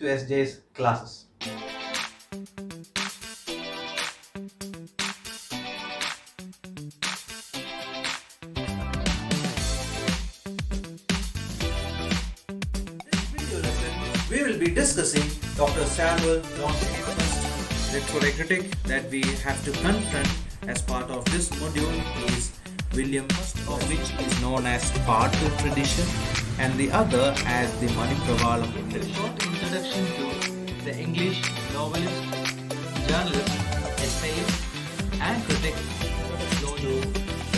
to SJ's classes. This video lesson we will be discussing Dr. Samuel Johnson's first literary critic that we have to confront as part of this module is William, first of which is known as Partu tradition and the other as the Manipravalam tradition. A short introduction to the English novelist, journalist, essayist and critic.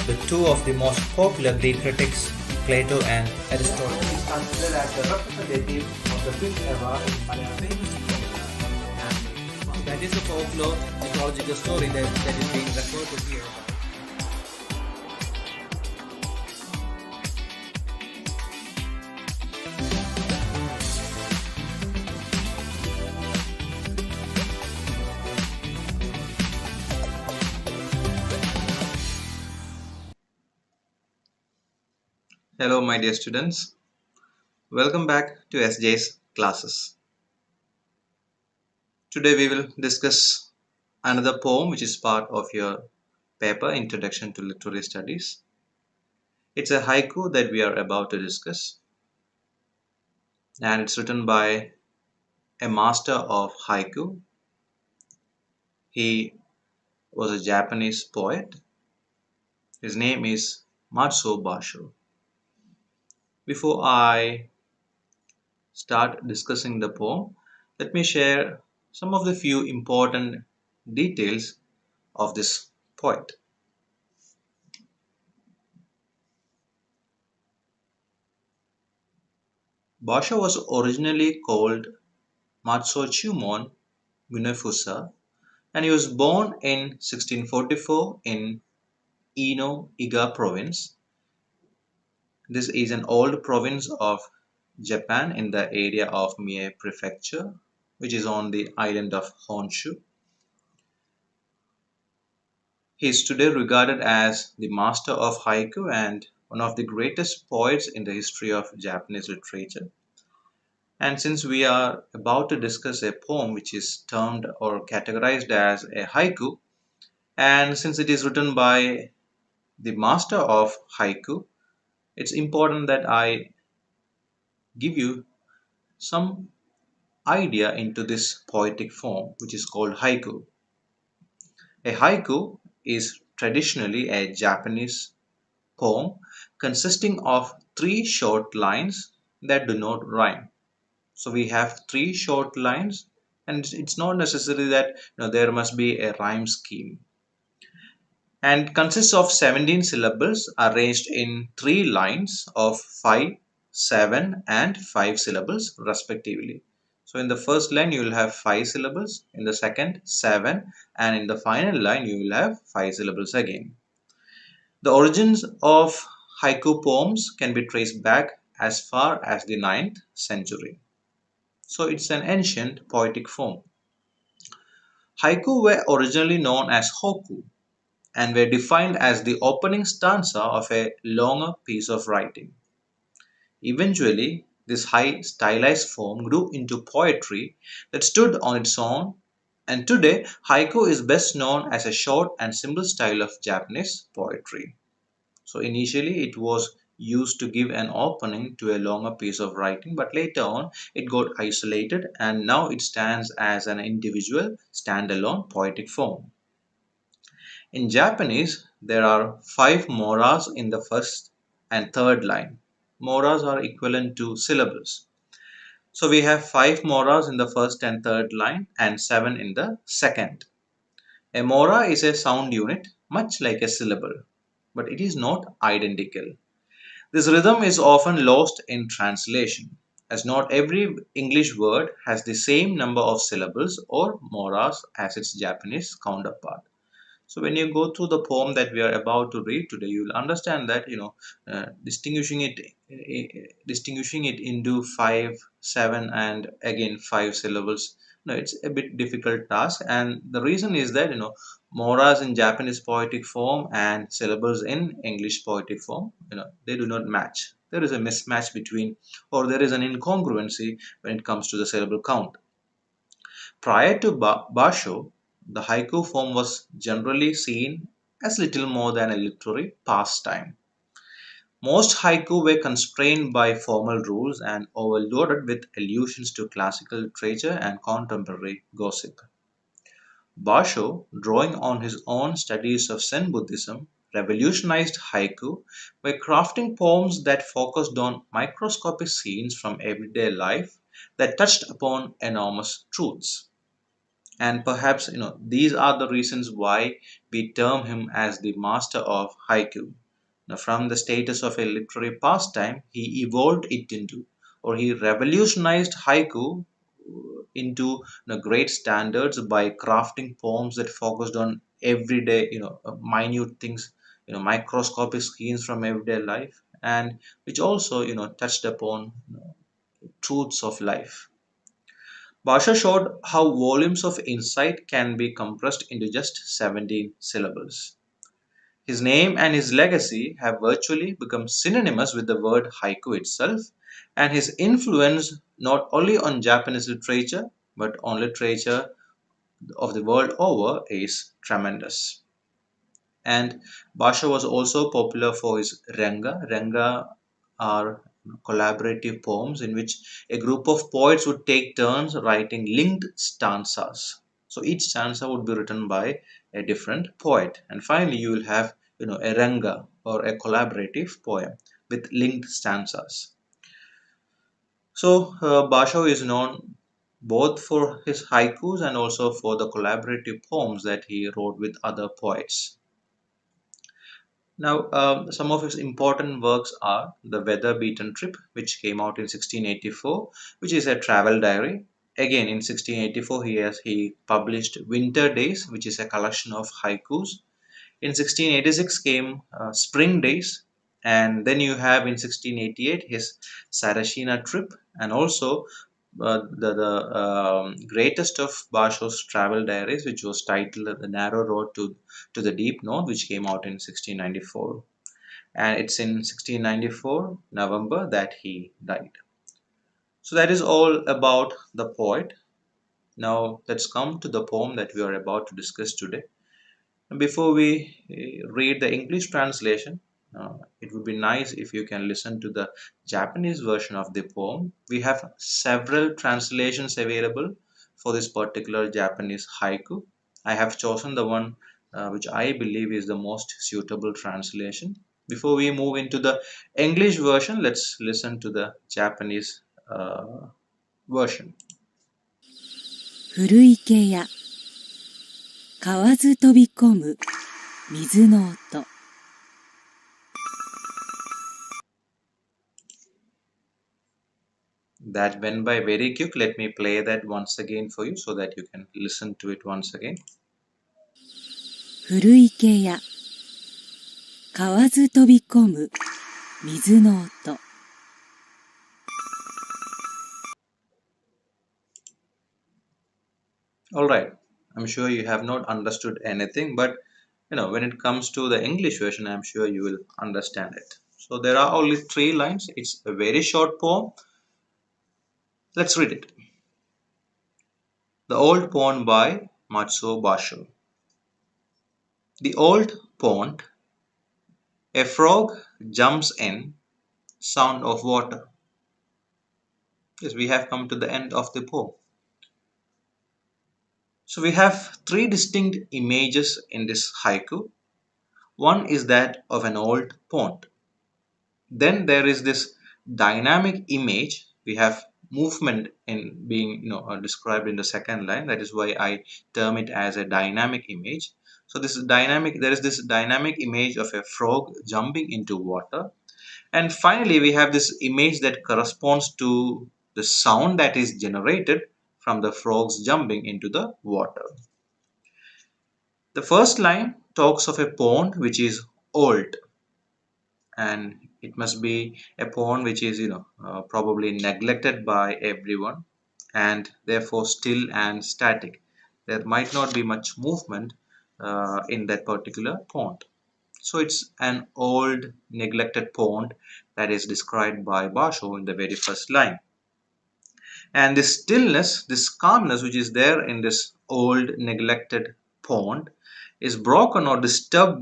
The two of the most popular Greek critics, Plato and Aristotle, is considered as the representative of the Greek era in Malayalam. That is a folklore mythological story that is being referred to here. Hello my dear students, welcome back to SJ's classes. Today we will discuss another poem which is part of your paper Introduction to Literary Studies. It's a haiku that we are about to discuss, and it's written by a master of haiku. He was a Japanese poet. His name is Matsuo Basho. Before I start discussing the poem, let me share some of the few important details of this poet. Basho was originally called Matsuo Munefusa, and he was born in 1644 in Ino Iga province. This is an old province of Japan in the area of Mie Prefecture, which is on the island of Honshu. He is today regarded as the master of haiku and one of the greatest poets in the history of Japanese literature. And since we are about to discuss a poem which is termed or categorized as a haiku, and since it is written by the master of haiku, it's important that I give you some idea into this poetic form which is called haiku. A haiku is traditionally a Japanese poem consisting of 3 short lines that do not rhyme. So we have 3 short lines, and it's not necessary that there must be a rhyme scheme, and consists of 17 syllables arranged in 3 lines of 5, 7 and 5 syllables respectively. So in the first line you will have 5 syllables, in the second 7, and in the final line you will have 5 syllables again. The origins of haiku poems can be traced back as far as the 9th century. So it's an ancient poetic form. Haiku were originally known as hokku and were defined as the opening stanza of a longer piece of writing. Eventually, this high stylized form grew into poetry that stood on its own, and today haiku is best known as a short and simple style of Japanese poetry. So initially it was used to give an opening to a longer piece of writing, but later on it got isolated and now it stands as an individual standalone poetic form. In Japanese, there are 5 moras in the first and third line. Moras are equivalent to syllables. So we have 5 moras in the first and third line and 7 in the second. A mora is a sound unit much like a syllable, but it is not identical. This rhythm is often lost in translation, as not every English word has the same number of syllables or moras as its Japanese counterpart. So when you go through the poem that we are about to read today, you will understand that distinguishing it into 5, 7, and again 5 syllables. It's a bit difficult task, and the reason is that moras in Japanese poetic form and syllables in English poetic form, they do not match. there is a mismatch between, or there is an incongruency when it comes to the syllable count. Prior to Basho, the haiku form was generally seen as little more than a literary pastime. Most haiku were constrained by formal rules and overloaded with allusions to classical literature and contemporary gossip. Basho, drawing on his own studies of Zen Buddhism, revolutionized haiku by crafting poems that focused on microscopic scenes from everyday life that touched upon enormous truths. And perhaps these are the reasons why we term him as the master of haiku. Now, from the status of a literary pastime, he evolved it into, or he revolutionized haiku into great standards by crafting poems that focused on everyday, minute things, microscopic scenes from everyday life, and which also, touched upon truths of life. Basha showed how volumes of insight can be compressed into just 17 syllables. His name and his legacy have virtually become synonymous with the word haiku itself, and his influence not only on Japanese literature but on literature of the world over is tremendous. And Basho was also popular for his renga. Renga are collaborative poems in which a group of poets would take turns writing linked stanzas. So each stanza would be written by a different poet. And finally, you will have a renga or a collaborative poem with linked stanzas. So Basho is known both for his haikus and also for the collaborative poems that he wrote with other poets. Now, some of his important works are The Weather Beaten Trip, which came out in 1684, which is a travel diary. Again, in 1684, he published Winter Days, which is a collection of haikus. In 1686 came Spring Days, and then you have in 1688 his Sarashina Trip, and also the greatest of Basho's travel diaries, which was titled The Narrow Road to the Deep North, which came out in 1694. And it's in 1694 November that he died. So that is all about the poet. Now let's come to the poem that we are about to discuss today. Before we read the English translation, it would be nice if you can listen to the Japanese version of the poem. We have several translations available for this particular Japanese haiku. I have chosen the one which I believe is the most suitable translation. Before we move into the English version, let's listen to the Japanese version. 古池や買わず飛び込む水の音 That went by very quick. Let me play that once again for you so that you can listen to it once again. 古池や買わず飛び込む水の音 All right. I'm sure you have not understood anything, but when it comes to the English version, I'm sure you will understand it. So there are only 3 lines. It's a very short poem. Let's read it. The Old Pond by Matsuo Basho. The old pond, a frog jumps in, sound of water. Yes, we have come to the end of the poem. So we have 3 distinct images in this haiku. One is that of an old pond. Then there is this dynamic image. We have movement in being described in the second line. That is why I term it as a dynamic image. So there is this dynamic image of a frog jumping into water, and finally we have this image that corresponds to the sound that is generated from the frogs jumping into the water. The first line talks of a pond which is old, and it must be a pond which is probably neglected by everyone, and therefore still and static. There might not be much movement in that particular pond. So it's an old neglected pond that is described by Basho in the very first line. And this stillness, this calmness which is there in this old neglected pond is broken or disturbed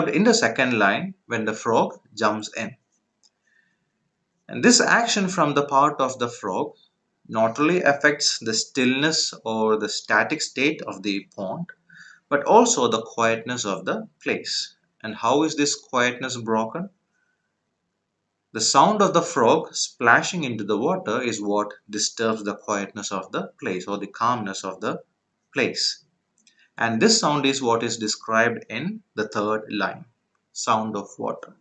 in the second line when the frog jumps in. And this action from the part of the frog not only affects the stillness or the static state of the pond, but also the quietness of the place. And how is this quietness broken? The sound of the frog splashing into the water is what disturbs the quietness of the place or the calmness of the place. And this sound is what is described in the third line, sound of water.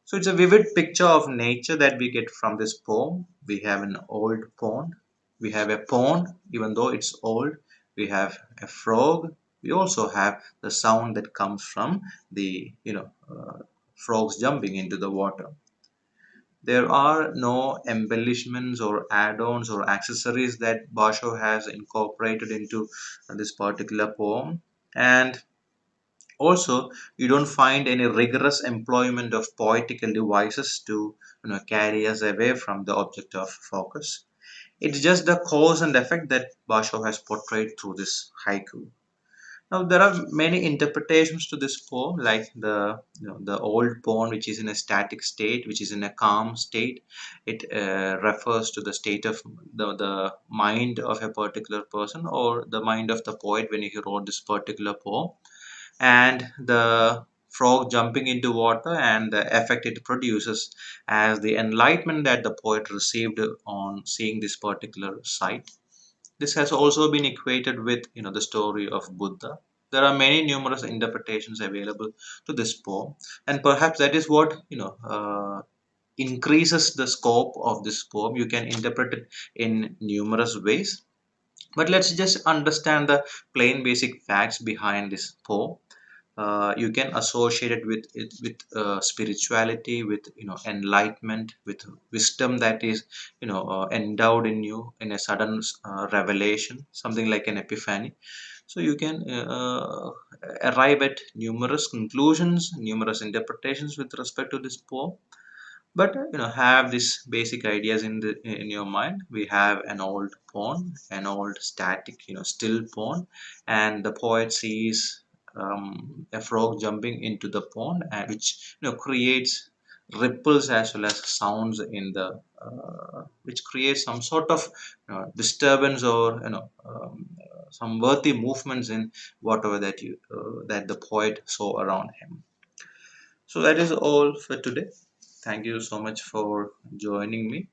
So it's a vivid picture of nature that we get from this poem. We have an old pond. We have a pond, even though it's old. We have a frog. We also have the sound that comes from the frogs jumping into the water. There are no embellishments or add-ons or accessories that Basho has incorporated into this particular poem. And also, you don't find any rigorous employment of poetical devices to carry us away from the object of focus. It's just the cause and effect that Basho has portrayed through this haiku. Now there are many interpretations to this poem, like the old poem, which is in a static state, which is in a calm state. It refers to the state of the mind of a particular person or the mind of the poet when he wrote this particular poem, and the frog jumping into water and the effect it produces as the enlightenment that the poet received on seeing this particular sight. This has also been equated with the story of Buddha. There are many numerous interpretations available to this poem, and perhaps that is what increases the scope of this poem. You can interpret it in numerous ways, but let's just understand the plain basic facts behind this poem. You can associate it with spirituality, with enlightenment, with wisdom that is endowed in you in a sudden revelation, something like an epiphany. So you can arrive at numerous conclusions, numerous interpretations with respect to this poem, but have these basic ideas in your mind. We have an old pond, an old static still pond, and the poet sees a frog jumping into the pond, and which creates ripples as well as sounds in the which creates some sort of disturbance or some worthy movements in whatever that the poet saw around him. So that is all for today. Thank you so much for joining me.